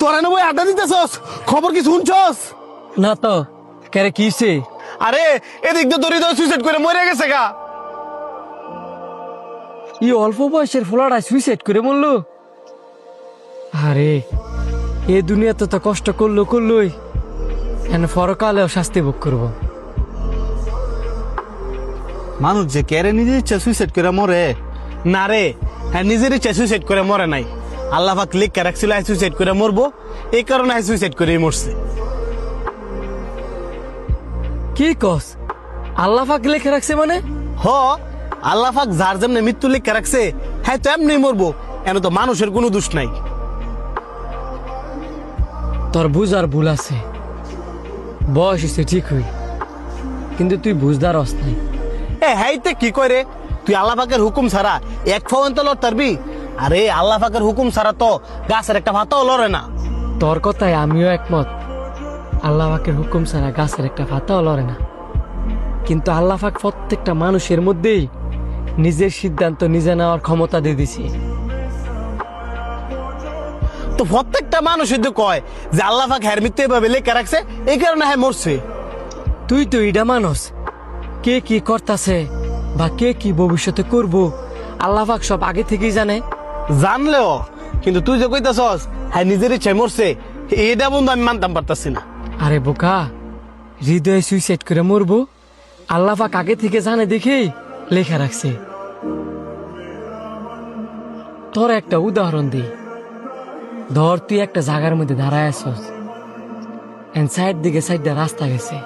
তোরা না বই আড্ডা দিতেছস, খবর কি শুনছস? না তো কেরে কিছে? আরে এদিক তো দড়ি সুইসাইড করে মরে গেছে গা। ই অল্প বয়সের ফোলাটা সুইসাইড করে মরলো? আরে এ দুনিয়াতে তো কষ্ট করলোই এখন পরকালেও শাস্তি ভোগ করবো। মানুষ যে কেরে নিজের ইচ্ছা সুইসাইড করে মরে না রে, হ্যাঁ নিজের ইচ্ছা সুইসাইড করে মরে নাই, আল্লাহ পাক লিখে রাখছিল সুইসাইড করে মরবো, এই কারণে সুইসাইড করে মরছে। কি কস? আল্লাহ পাক লিখে রাখছে মানে? হ, আল্লাহ পাক যার যেমনি মৃত্যু লিখে রাখছে হ্যাঁ তো এমনি মরবো, এন তো মানুষের কোনো দোষ নাই। তোর বুঝার ভুল আছে, বয়স হচ্ছে ঠিক হই, কিন্তু তুই বুঝদার অস নাই। এ হাইতে কি করে, তুই আল্লাহ পাকের হুকুম ছাড়া এক ফোন লড় পারবি? আরে আল্লাহ পাকের হুকুম ছাড়া তো গাছের একটা পাতাও লড়ে না। তোর কথায় আমিও একমত, আল্লাহ পাকের হুকুম ছাড়া গাছের একটা পাতাও লড়ে না, কিন্তু আল্লাহ পাক প্রত্যেকটা মানুষের মধ্যেই নিজের সিদ্ধান্ত নিজে নেওয়ার ক্ষমতা দিয়ে দিছি। তো প্রত্যেকটা মানুষ যদি কয় যে আল্লাহ পাক হ্যার মৃত্যু এভাবে লেখা রাখছে এই কারণে হ্যাঁ মরছে। তুই তো ইডা মানুষ, কে কি করতাছে বা কে কি ভবিষ্যতে করব আল্লাহ পাক সব আগে থেকেই জানে। জানলেও কিন্তু তুই যে কইতাছস হ্যাঁ নিজের ইচ্ছায় মরছে, এটা বন্ধু আমি মানতাম পারতাছি না। আরে বোকা, হৃদয়ে সুইসাইড করে মরবো আল্লাহ পাক আগে থেকে জানে দেখেই লেখা রাখছে। তোর একটা উদাহরণ দিই, ধর তুই একটা জায়গার মধ্যে দাঁড়ায় আসস, এন সাইড দিকে সাইডটা রাস্তা গেছে,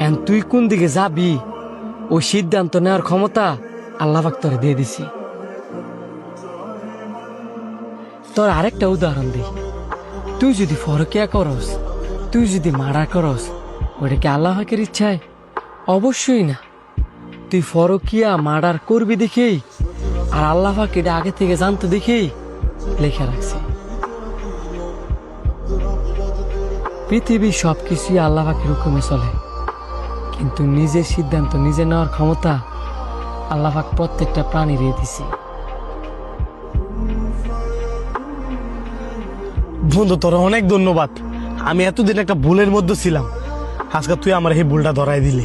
এন তুই কোন দিকে যাবি ও সিদ্ধান্ত নেওয়ার ক্ষমতা আল্লাহ পাক তোরে দিয়ে দিছি। তোর আরেকটা উদাহরণ দিই, তুই যদি ফরকিয়া করস, তুই যদি মারা করস, ওটা কি আল্লাহ পাকের ইচ্ছায়? অবশ্যই না। তুই ফরকিয়া মার্ডার করবি দেখেই আর আল্লাহ পাক এটা আগে থেকে জানতো দেখেই লেখা রাখছে। পৃথিবীর সবকিছুই আল্লাহ পাকের হুকুমে চলে, কিন্তু নিজের সিদ্ধান্ত নিজে নেওয়ার ক্ষমতা আল্লাহ পাক প্রত্যেকটা প্রাণীর দিছে। বন্ধু তোর অনেক ধন্যবাদ, আমি এতদিন একটা ভুলের মধ্যে ছিলাম, আজকে তুই আমার এই ভুলটা ধরাই দিলি।